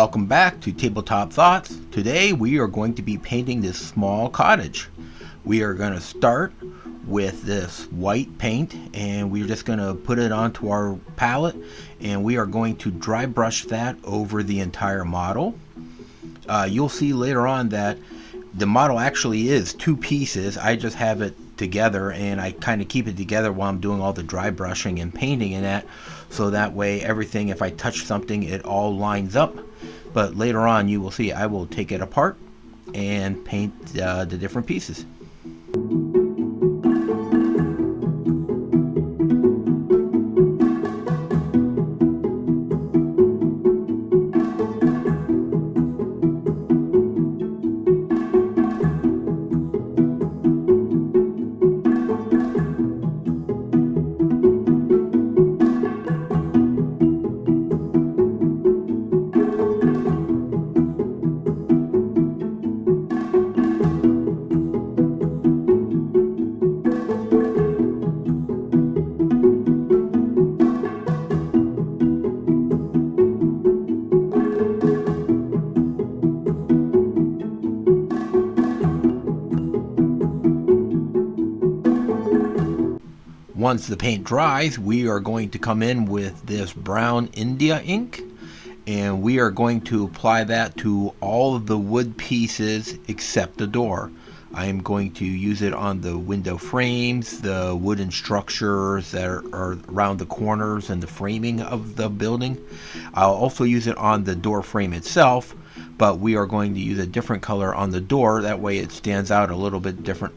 Welcome back to Tabletop Thoughts. Today we are going to be painting this small cottage. We are going to start with this white paint and we're just going to put it onto our palette, and we are going to dry brush that over the entire model. You'll see later on that the model actually is two pieces. I just have it together and I kind of keep it together while I'm doing all the dry brushing and painting in that, so that way everything, if I touch something, it all lines up. But later on you will see I will take it apart and paint the different pieces. Once the paint dries, we are going to come in with this brown India ink, and we are going to apply that to all of the wood pieces except the door. I am going to use it on the window frames, the wooden structures that are around the corners and the framing of the building. I'll also use it on the door frame itself, but we are going to use a different color on the door. That way it stands out a little bit different.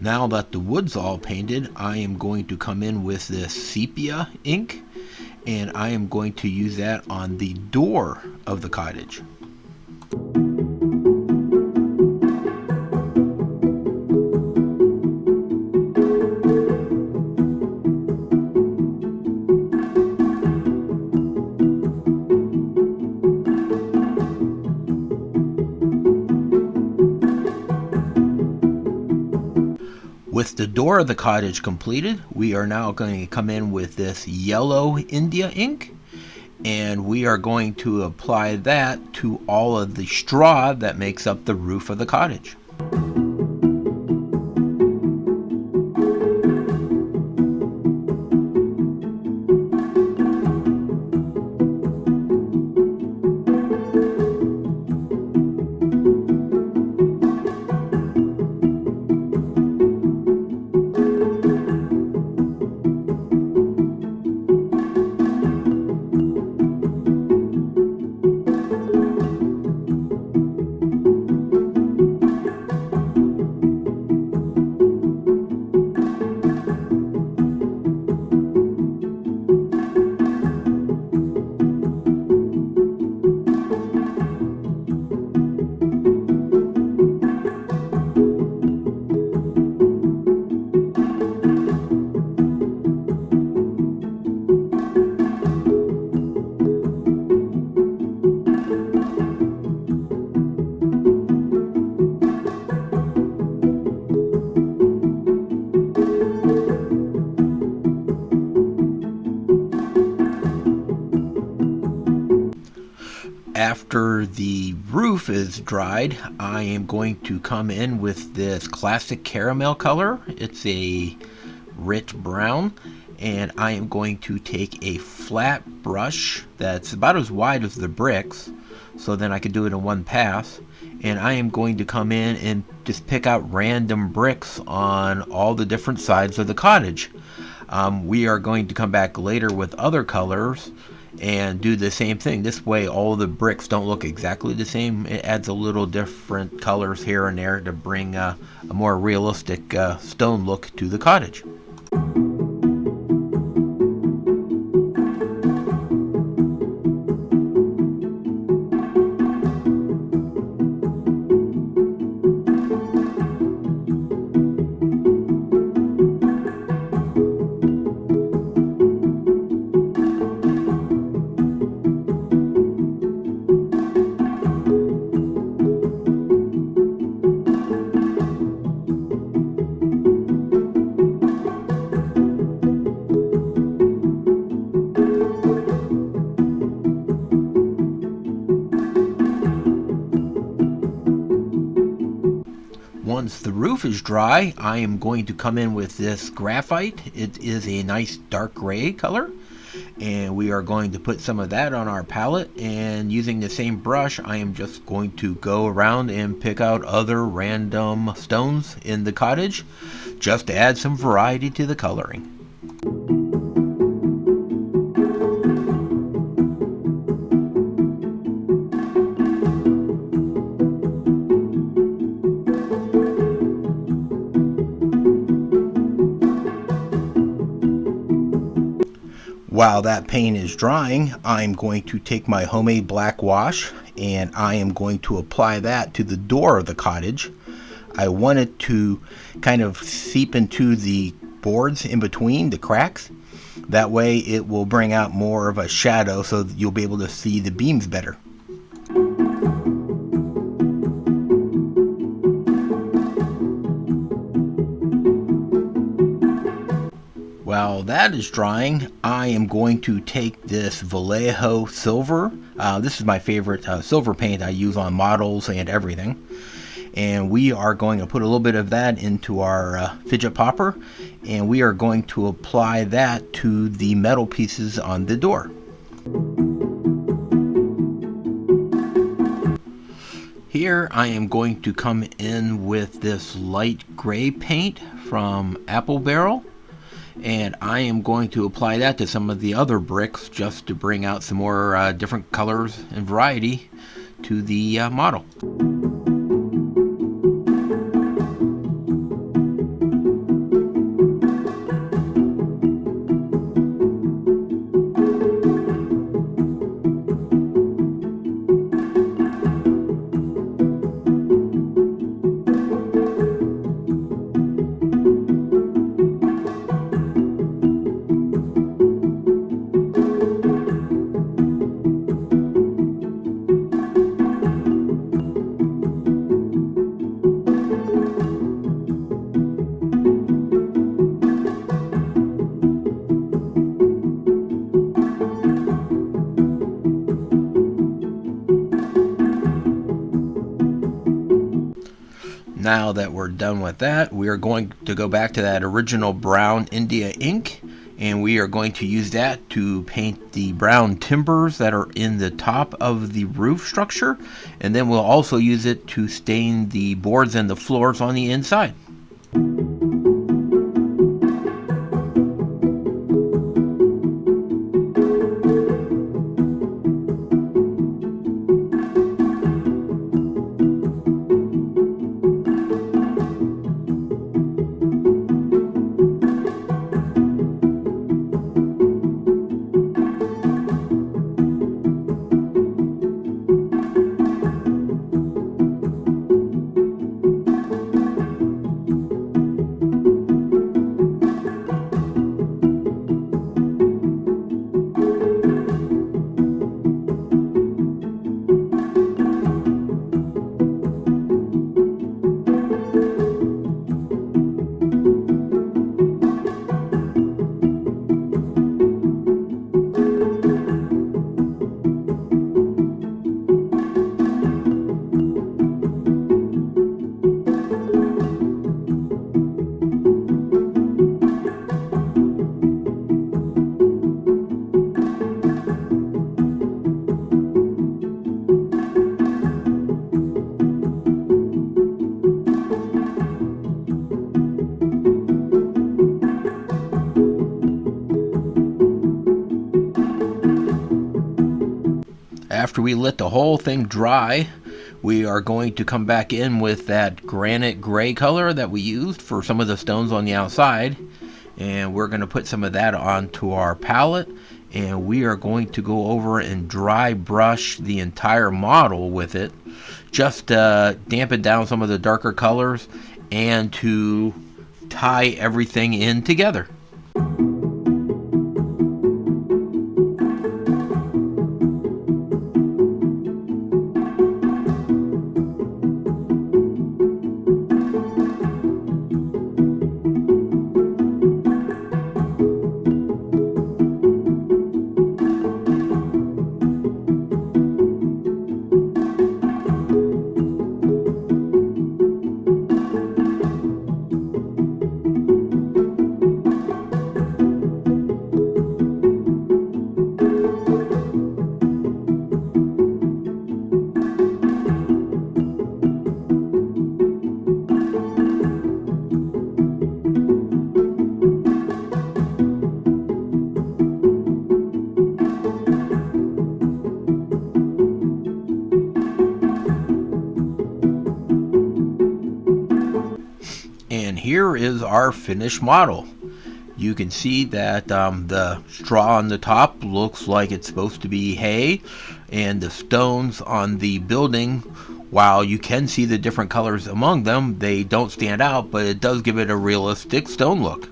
Now that the wood's all painted, I am going to come in with this sepia ink, and I am going to use that on the door of the cottage. With the door of the cottage completed, we are now going to come in with this yellow India ink, and we are going to apply that to all of the straw that makes up the roof of the cottage. After the roof is dried, I am going to come in with this classic caramel color. It's a rich brown, and I am going to take a flat brush that's about as wide as the bricks, so then I can do it in one pass, and I am going to come in and just pick out random bricks on all the different sides of the cottage. We are going to come back later with other colors and do the same thing. This way all the bricks don't look exactly the same. It adds a little different colors here and there to bring a more realistic stone look to the cottage. Once the roof is dry, I am going to come in with this graphite. It is a nice dark gray color, and we are going to put some of that on our palette, and using the same brush I am just going to go around and pick out other random stones in the cottage just to add some variety to the coloring. While that paint is drying, I'm going to take my homemade black wash and I am going to apply that to the door of the cottage. I want it to kind of seep into the boards in between the cracks. That way it will bring out more of a shadow so that you'll be able to see the beams better. While that is drying, I am going to take this Vallejo silver. This is my favorite silver paint I use on models and everything. And we are going to put a little bit of that into our fidget popper, and we are going to apply that to the metal pieces on the door. Here I am going to come in with this light gray paint from Apple Barrel, and I am going to apply that to some of the other bricks just to bring out some more different colors and variety to the model. Now that we're done with that, we are going to go back to that original brown India ink, and we are going to use that to paint the brown timbers that are in the top of the roof structure, and then we'll also use it to stain the boards and the floors on the inside. after we let the whole thing dry, we are going to come back in with that granite gray color that we used for some of the stones on the outside, and we're going to put some of that onto our palette, and we are going to go over and dry brush the entire model with it, just to dampen down some of the darker colors and to tie everything in together. And here is our finished model. You can see that the straw on the top looks like it's supposed to be hay, and the stones on the building, while you can see the different colors among them, they don't stand out, but it does give it a realistic stone look.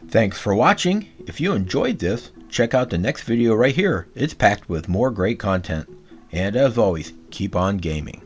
Thanks for watching. If you enjoyed this, check out the next video right here. It's packed with more great content. And as always, keep on gaming.